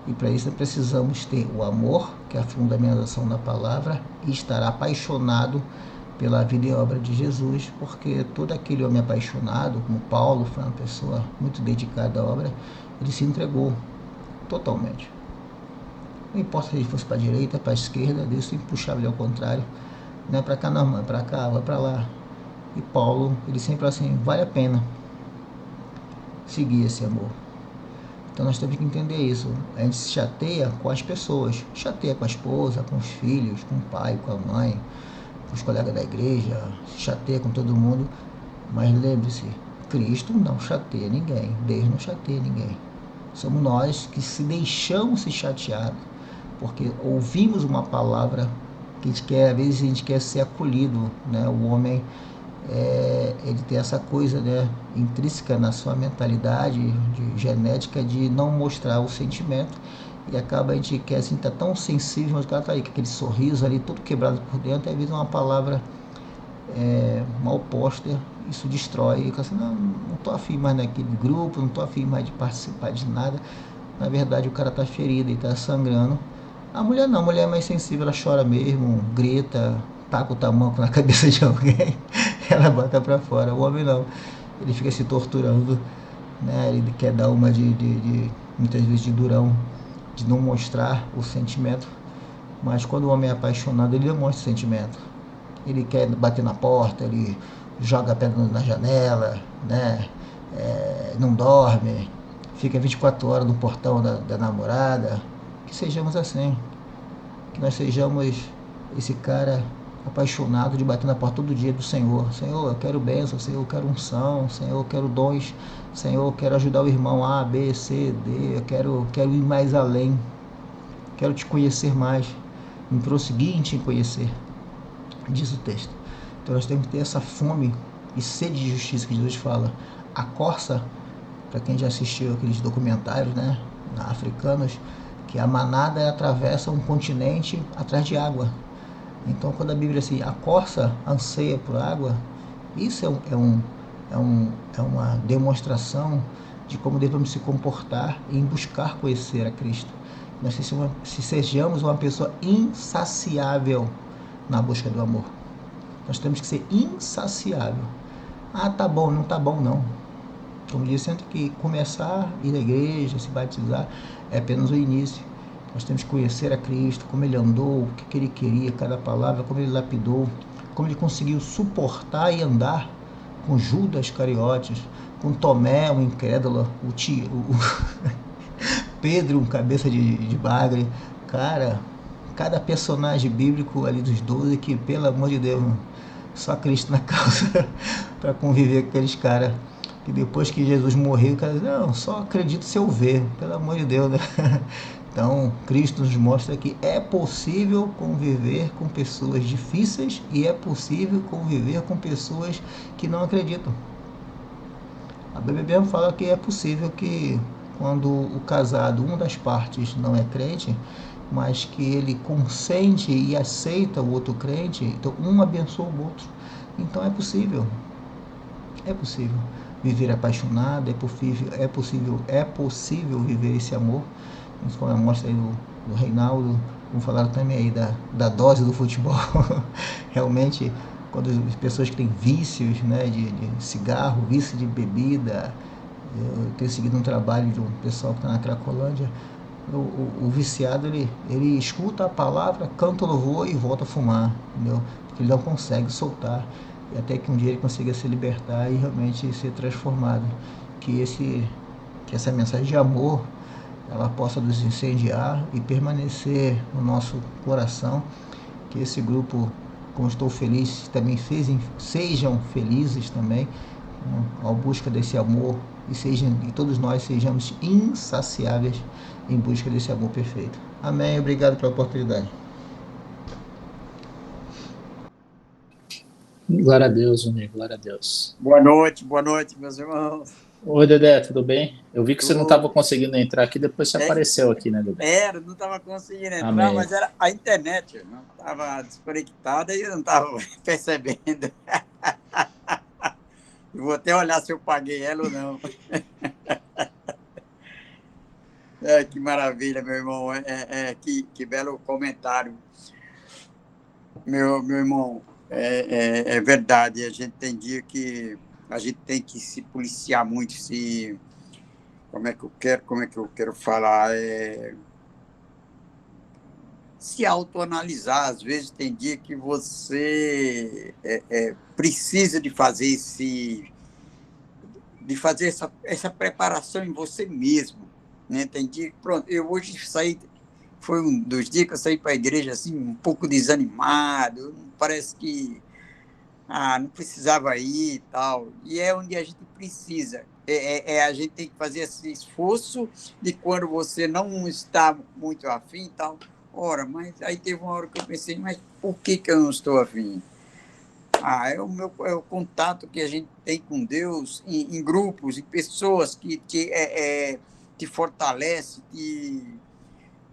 E para isso precisamos ter o amor, que é a fundamentação da palavra, e estar apaixonado pela vida e obra de Jesus, porque todo aquele homem apaixonado, como Paulo, foi uma pessoa muito dedicada à obra, ele se entregou totalmente. Não importa se ele fosse para a direita, para a esquerda, Deus sempre puxava ele ao contrário. Não é para cá não, é para cá, vai para lá. E Paulo, ele sempre assim, vale a pena seguir esse amor. Então nós temos que entender isso. A gente se chateia com as pessoas, chateia com a esposa, com os filhos, com o pai, com a mãe, com os colegas da igreja, se chateia com todo mundo. Mas lembre-se, Cristo não chateia ninguém, Deus não chateia ninguém. Somos nós que se deixamos se chatear, porque ouvimos uma palavra que a gente quer, às vezes a gente quer ser acolhido, né? O homem, ele tem essa coisa, né, intrínseca na sua mentalidade genética de não mostrar o sentimento, e acaba a gente quer assim, tá tão sensível, mas o cara tá aí com aquele sorriso ali, todo quebrado por dentro, e às vezes uma palavra mal posta, isso destrói, e fica assim, não tô afim mais naquele grupo, não tô afim mais de participar de nada. Na verdade o cara tá ferido, ele tá sangrando. A mulher não, a mulher é mais sensível, ela chora mesmo, grita, taca o tamanco na cabeça de alguém, ela bota pra fora. O homem não, ele fica se torturando, né? Ele quer dar uma muitas vezes de durão, de não mostrar o sentimento, mas quando o homem é apaixonado, ele demonstra o sentimento. Ele quer bater na porta, ele joga a pedra na janela, né? Não dorme, fica 24 horas no portão da namorada. Que sejamos assim, que nós sejamos esse cara apaixonado de bater na porta todo dia do Senhor. Senhor, eu quero bênção, Senhor, eu quero unção, Senhor, eu quero dons, Senhor, eu quero ajudar o irmão A, B, C, D, eu quero ir mais além, quero te conhecer mais, me prosseguir em te conhecer, diz o texto. Então nós temos que ter essa fome e sede de justiça que Jesus fala. A corça, para quem já assistiu aqueles documentários, né, africanos, que a manada atravessa um continente atrás de água. Então, quando a Bíblia diz assim, a corça anseia por água, isso é uma demonstração de como devemos se comportar em buscar conhecer a Cristo. Nós sejamos uma pessoa insaciável na busca do amor. Nós temos que ser insaciável. Ah, tá bom, não tá bom não. Como disse, antes que começar a ir à igreja, se batizar, é apenas o início. Nós temos que conhecer a Cristo, como ele andou, o que ele queria, cada palavra, como ele lapidou, como ele conseguiu suportar e andar com Judas Iscariotes, com Tomé, um incrédulo, Pedro, um cabeça de bagre. Cara, cada personagem bíblico ali dos 12 que, pelo amor de Deus, só Cristo na causa para conviver com aqueles caras. E depois que Jesus morreu, o cara diz, não, só acredito se eu ver, pelo amor de Deus, né? Então, Cristo nos mostra que é possível conviver com pessoas difíceis e é possível conviver com pessoas que não acreditam. A Bíblia mesmo fala que é possível que quando o casado, uma das partes não é crente, mas que ele consente e aceita o outro crente, então um abençoa o outro. Então é possível viver apaixonado, é possível viver esse amor, como mostra aí do Reinaldo, como falaram também aí da dose do futebol. Realmente, quando as pessoas que têm vícios, né, de cigarro, vício de bebida, eu tenho seguido um trabalho de um pessoal que está na Cracolândia, o viciado, ele escuta a palavra, canta o louvor e volta a fumar, entendeu? Porque ele não consegue soltar, e até que um dia ele consiga se libertar e realmente ser transformado. Que essa mensagem de amor, ela possa nos incendiar e permanecer no nosso coração, que esse grupo, como estou feliz, também sejam felizes também, ao busca desse amor, e todos nós sejamos insaciáveis em busca desse amor perfeito. Amém. Obrigado pela oportunidade. Glória a Deus, amigo, glória a Deus. Boa noite, meus irmãos. Oi, Dedé, tudo bem? Eu vi que você não estava Tudo. conseguindo entrar aqui, depois você apareceu aqui, né, Dedé? Não estava conseguindo entrar, Amém. mas era a internet, não estava desconectada e eu não estava percebendo. Eu vou até olhar se eu paguei ela ou não. Que maravilha, meu irmão. Que belo comentário. Meu irmão, é verdade. A gente tem dia que a gente tem que se policiar muito, como é que eu quero falar? Se autoanalisar. Às vezes tem dia que você precisa de fazer essa preparação em você mesmo, né? Tem dia que, pronto, eu hoje saí, foi um dos dias que eu saí para a igreja assim, um pouco desanimado, parece que não precisava ir e tal, e é onde a gente precisa, a gente tem que fazer esse esforço de quando você não está muito afim e tal. Ora, mas aí teve uma hora que eu pensei, mas por que eu não estou afim? É o contato que a gente tem com Deus em grupos, em pessoas que te fortalece,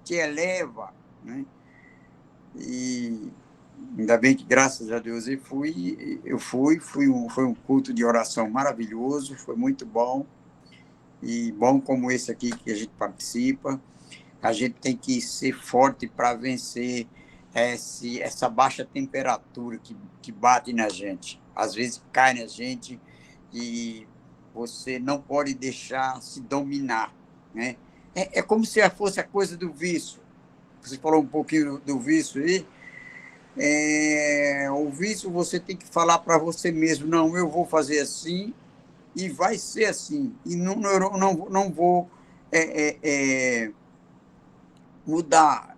te eleva, né? E ainda bem que, graças a Deus, foi um culto de oração maravilhoso, foi muito bom, e bom como esse aqui que a gente participa. A gente tem que ser forte para vencer essa baixa temperatura que bate na gente. Às vezes cai na gente e você não pode deixar se dominar, né? É como se fosse a coisa do vício. Você falou um pouquinho do vício aí. O vício, você tem que falar para você mesmo, não, eu vou fazer assim e vai ser assim. E não vou mudar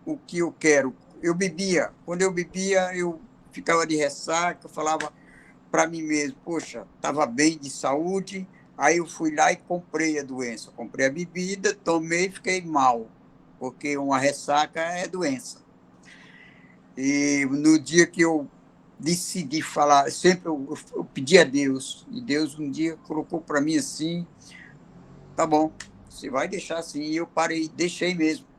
o que eu quero. Quando eu bebia, eu ficava de ressaca, eu falava para mim mesmo, poxa, estava bem de saúde, aí eu fui lá e comprei a doença, comprei a bebida, tomei e fiquei mal, porque uma ressaca é doença. E no dia que eu decidi falar, sempre eu pedi a Deus, e Deus um dia colocou para mim assim, tá bom, você vai deixar assim, e eu parei, deixei mesmo.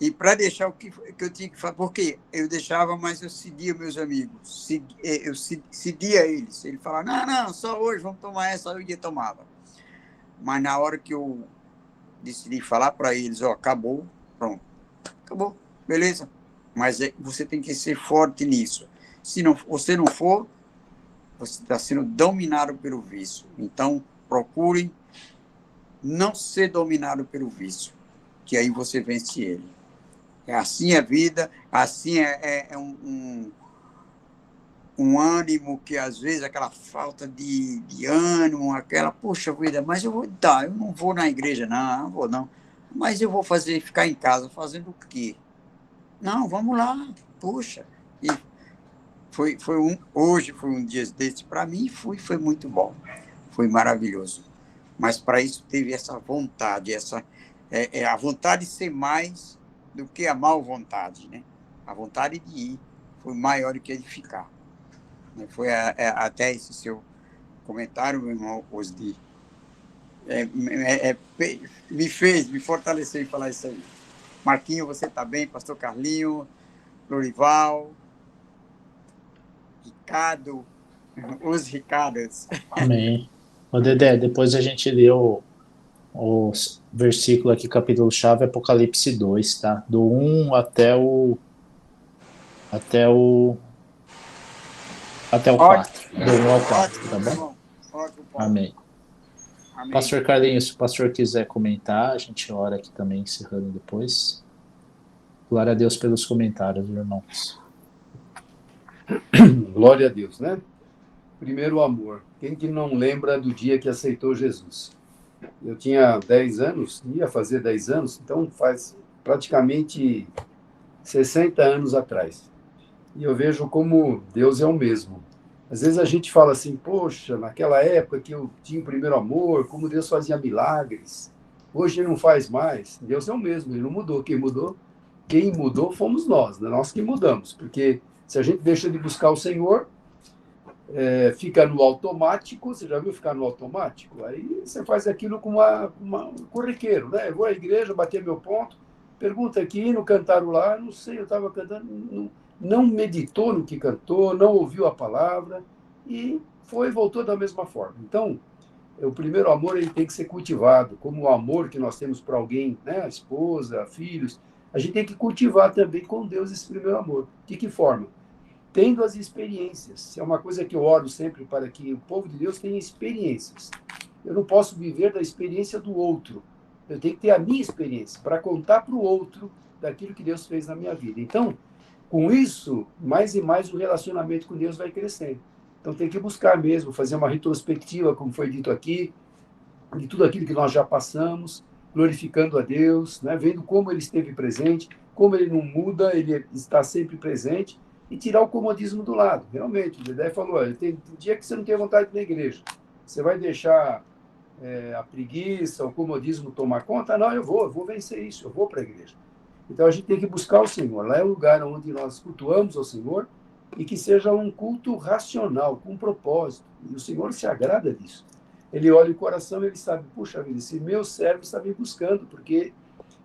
E para deixar o que eu tinha que fazer, porque eu deixava, mas eu cedia meus amigos, eu cedia eles. Ele falava, não, só hoje, vamos tomar essa, eu ia tomava. Mas na hora que eu decidi falar para eles, acabou, pronto, acabou, beleza. Mas você tem que ser forte nisso. Se você não for, você está sendo dominado pelo vício. Então, procurem não ser dominado pelo vício, que aí você vence ele. Assim é a vida, assim é um ânimo que, às vezes, aquela falta de ânimo, aquela, poxa vida, mas eu não vou na igreja, não vou não, mas eu vou ficar em casa fazendo o quê? Não, vamos lá, poxa. E hoje foi um dia desse para mim, foi muito bom, foi maravilhoso. Mas para isso teve essa vontade, a vontade de ser mais do que a mal vontade, né? A vontade de ir foi maior do que a de ficar. Foi até esse seu comentário, meu irmão Osdi, me fortaleceu em falar isso aí. Marquinho, você está bem? Pastor Carlinho, Lorival, Ricardo, os Ricardos. Amém. Ô, Dedé, depois a gente lê o versículo aqui, capítulo-chave, Apocalipse 2, tá? Do 1 até o 4. Do 1 ao 4, tá bom? Ótimo, Paulo. Amém. Amém. Pastor Carlinhos, se o pastor quiser comentar, a gente ora aqui também, encerrando depois. Glória a Deus pelos comentários, irmãos. Glória a Deus, né? Primeiro, o amor. Quem que não lembra do dia que aceitou Jesus? Eu tinha 10 anos, ia fazer 10 anos, então faz praticamente 60 anos atrás. E eu vejo como Deus é o mesmo. Às vezes a gente fala assim, poxa, naquela época que eu tinha o primeiro amor, como Deus fazia milagres. Hoje ele não faz mais. Deus é o mesmo, ele não mudou. Quem mudou fomos nós, né? Nós que mudamos. Porque se a gente deixa de buscar o Senhor, fica no automático. Você já viu ficar no automático? Aí você faz aquilo com corriqueiro, né? Eu vou à igreja, bater meu ponto, pergunta aqui, no cantaram lá, não sei, eu estava cantando, não meditou no que cantou, não ouviu a palavra e voltou da mesma forma. Então, o primeiro amor ele tem que ser cultivado, como o amor que nós temos para alguém, né? A esposa, filhos, a gente tem que cultivar também com Deus esse primeiro amor. De que forma? Tendo as experiências. É uma coisa que eu oro sempre para que o povo de Deus tenha experiências. Eu não posso viver da experiência do outro. Eu tenho que ter a minha experiência para contar para o outro daquilo que Deus fez na minha vida. Então, com isso, mais e mais o relacionamento com Deus vai crescendo. Então, tem que buscar mesmo, fazer uma retrospectiva, como foi dito aqui, de tudo aquilo que nós já passamos, glorificando a Deus, né? Vendo como Ele esteve presente, como Ele não muda, Ele está sempre presente, e tirar o comodismo do lado. Realmente, o Dedé falou, olha, tem dia que você não tem vontade de ir na igreja. Você vai deixar a preguiça, o comodismo tomar conta? Não, eu vou vencer isso, eu vou para a igreja. Então, a gente tem que buscar o Senhor. Lá é o lugar onde nós cultuamos ao Senhor e que seja um culto racional, com propósito. E o Senhor se agrada disso. Ele olha o coração e ele sabe, puxa vida, esse meu servo está me buscando, porque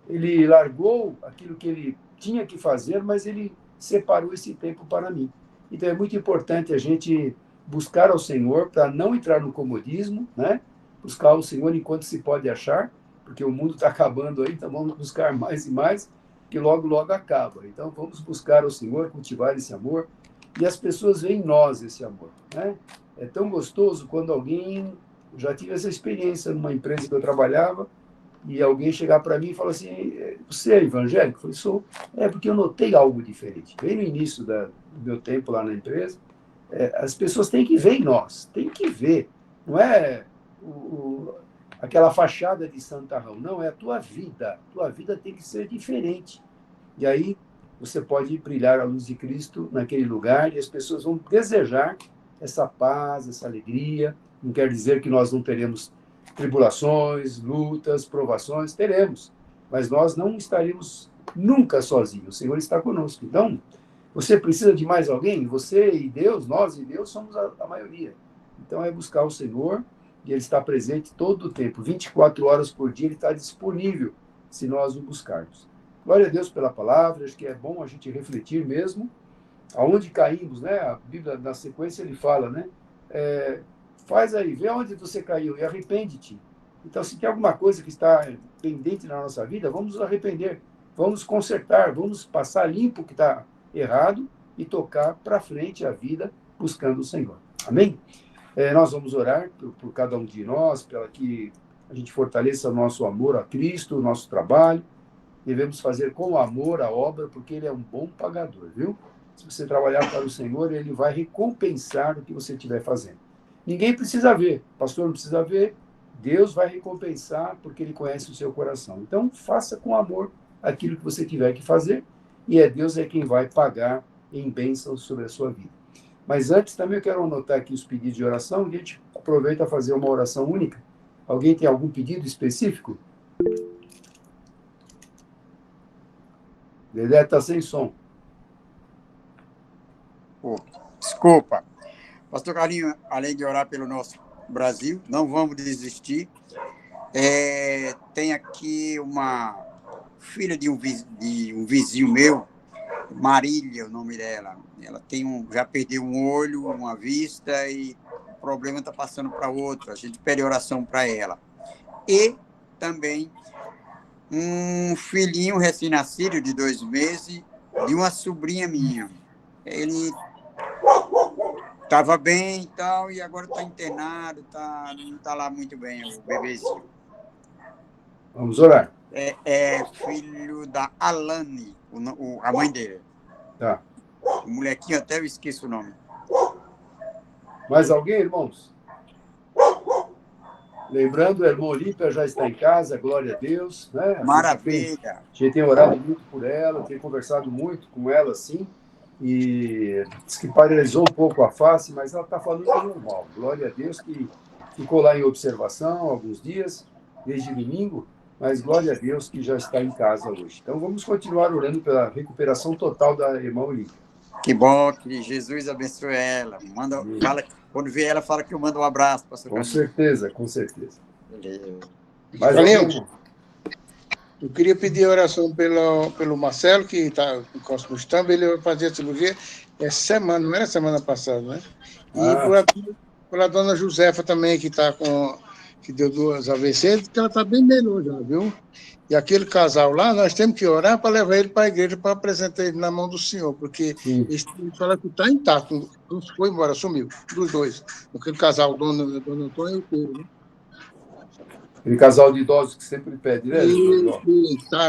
ele largou aquilo que ele tinha que fazer, mas ele separou esse tempo para mim. Então, é muito importante a gente buscar ao Senhor para não entrar no comodismo, né? Buscar o Senhor enquanto se pode achar, porque o mundo está acabando aí, então vamos buscar mais e mais, que logo, logo acaba. Então, vamos buscar ao Senhor, cultivar esse amor, e as pessoas veem em nós esse amor, né? É tão gostoso quando alguém... Já tive essa experiência numa empresa que eu trabalhava, e alguém chegar para mim e falar assim, você é evangélico? Eu falei, sou. Porque eu notei algo diferente. Bem no início do meu tempo lá na empresa, as pessoas têm que ver em nós, têm que ver. Não é aquela fachada de santarrão, não, é a tua vida. A tua vida tem que ser diferente. E aí você pode brilhar a luz de Cristo naquele lugar e as pessoas vão desejar essa paz, essa alegria. Não quer dizer que nós não teremos tribulações, lutas, provações, teremos. Mas nós não estaremos nunca sozinhos. O Senhor está conosco. Então, você precisa de mais alguém? Você e Deus, nós e Deus somos a maioria. Então, é buscar o Senhor e Ele está presente todo o tempo. 24 horas por dia Ele está disponível se nós o buscarmos. Glória a Deus pela palavra. Acho que é bom a gente refletir mesmo. Aonde caímos, né? A Bíblia, na sequência, ele fala, né? Faz aí, vê onde você caiu e arrepende-te. Então, se tem alguma coisa que está pendente na nossa vida, vamos nos arrepender, vamos consertar, vamos passar limpo o que está errado e tocar para frente a vida buscando o Senhor. Amém? Nós vamos orar por cada um de nós, para que a gente fortaleça o nosso amor a Cristo, o nosso trabalho. Devemos fazer com amor a obra, porque Ele é um bom pagador, viu? Se você trabalhar para o Senhor, Ele vai recompensar o que você estiver fazendo. Ninguém precisa ver, o pastor não precisa ver, Deus vai recompensar porque Ele conhece o seu coração. Então, faça com amor aquilo que você tiver que fazer e Deus é quem vai pagar em bênçãos sobre a sua vida. Mas antes, também eu quero anotar aqui os pedidos de oração e a gente aproveita a fazer uma oração única. Alguém tem algum pedido específico? Dedé está sem som. Desculpa. Pastor Carlinho, além de orar pelo nosso Brasil, não vamos desistir. Tem aqui uma filha de um vizinho meu, Marília, o nome dela. Ela já perdeu um olho, uma vista, e o problema está passando para outro. A gente pede oração para ela. E também um filhinho recém-nascido de 2 meses, de uma sobrinha minha. Ele estava bem e tal, e agora está internado, não está lá muito bem, o bebezinho. Vamos orar. É filho da Alane, a mãe dele. Tá. O molequinho, até eu esqueço o nome. Mais alguém, irmãos? Lembrando, a irmã Olímpia já está em casa, glória a Deus. Né? Maravilha! A gente tem orado muito por ela, tem conversado muito com ela, assim, e diz que paralisou um pouco a face, mas ela está falando normal. Glória a Deus, que ficou lá em observação alguns dias, desde domingo, mas glória a Deus que já está em casa hoje. Então vamos continuar orando pela recuperação total da irmã Olímpia. Que bom, que Jesus abençoe ela. Quando vê ela, fala que eu mando um abraço para Com certeza, com certeza. Mas, eu queria pedir oração pelo Marcelo, que está com câncer no estômago. Ele vai fazer a cirurgia semana, não era semana passada, né? E pela dona Josefa também, que deu 2 AVC, que ela está bem melhor já, viu? E aquele casal lá, nós temos que orar para levar ele para a igreja, para apresentar ele na mão do Senhor, porque eles falam que está intacto, não foi embora, sumiu, dos dois. Aquele casal, dona Antônia e o Pedro, né? Aquele casal de idosos que sempre pede, né?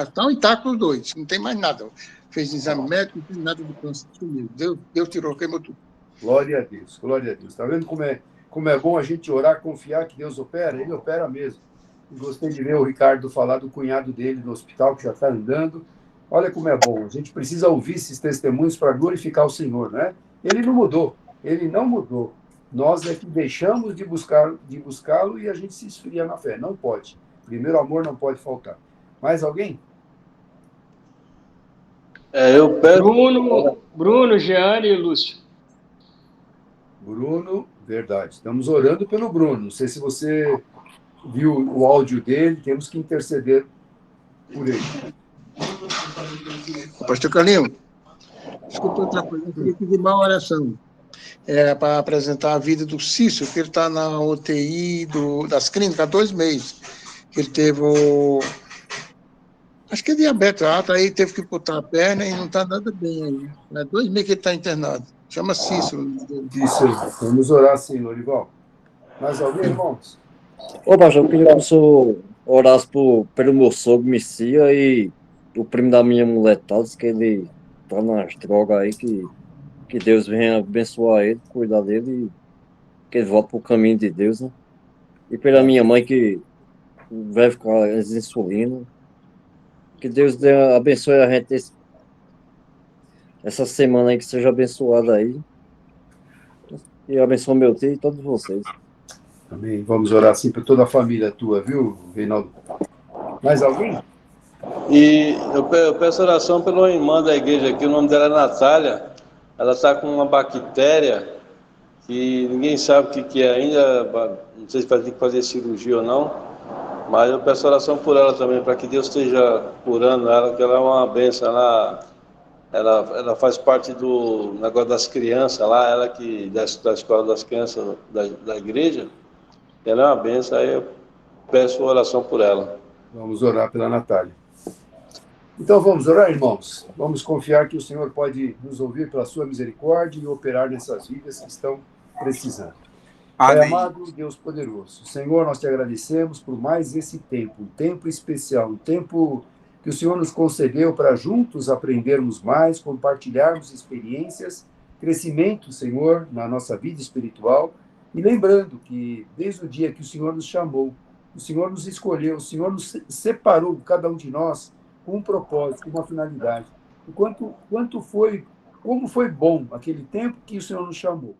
Estão intactos os dois, não tem mais nada. Fez exame médico, não tem nada de câncer, sumiu. Deus tirou, queimou tudo. Glória a Deus, glória a Deus. Está vendo como é bom a gente orar, confiar que Deus opera? Ele opera mesmo. Gostei de ver o Ricardo falar do cunhado dele no hospital, que já está andando. Olha como é bom. A gente precisa ouvir esses testemunhos para glorificar o Senhor, né? Ele não mudou. Ele não mudou. Nós é que deixamos de buscá-lo e a gente se esfria na fé. Não pode. Primeiro amor não pode faltar. Mais alguém? Eu peço... Bruno, Jeane e Lúcio. Bruno, verdade. Estamos orando pelo Bruno. Não sei se você viu o áudio dele, temos que interceder por ele. Pastor Carlinhos, desculpa outra coisa, eu queria pedir uma oração. Era para apresentar a vida do Cício, que ele está na UTI das clínicas há 2 meses. Ele teve acho que é diabetes alto, aí teve que botar a perna e não está nada bem aí. Há 2 meses que ele está internado. Chama Cício. Isso, vamos orar sim, Lorival. Mais alguém, irmãos? Ô, pastor, eu queria que o senhor orasse pelo meu sogro, Messia, e o primo da minha mulher, tal, diz que ele tá nas drogas aí, que Deus venha abençoar ele, cuidar dele, e que ele volte pro caminho de Deus, né? E pela minha mãe, que vai ficar as insulina, que Deus abençoe a gente essa semana aí, que seja abençoada aí, e abençoe meu tio e todos vocês. Amém. Vamos orar assim por toda a família tua, viu, Reinaldo? Mais alguém? E eu peço oração pela irmã da igreja aqui, o nome dela é Natália. Ela está com uma bactéria que ninguém sabe o que é ainda, não sei se vai ter que fazer cirurgia ou não, mas eu peço oração por ela também, para que Deus esteja curando ela, que ela é uma bênção. Ela faz parte do negócio das crianças lá, ela que da escola das crianças da igreja. Ela é uma bênção, aí eu peço oração por ela. Vamos orar pela Natália. Então vamos orar, irmãos. Vamos confiar que o Senhor pode nos ouvir pela sua misericórdia e operar nessas vidas que estão precisando. Pai amado, Deus poderoso, Senhor, nós te agradecemos por mais esse tempo, um tempo especial, um tempo que o Senhor nos concedeu para juntos aprendermos mais, compartilharmos experiências, crescimento, Senhor, na nossa vida espiritual. E lembrando que, desde o dia que o Senhor nos chamou, o Senhor nos escolheu, o Senhor nos separou, cada um de nós, com um propósito, com uma finalidade. E como foi bom aquele tempo que o Senhor nos chamou.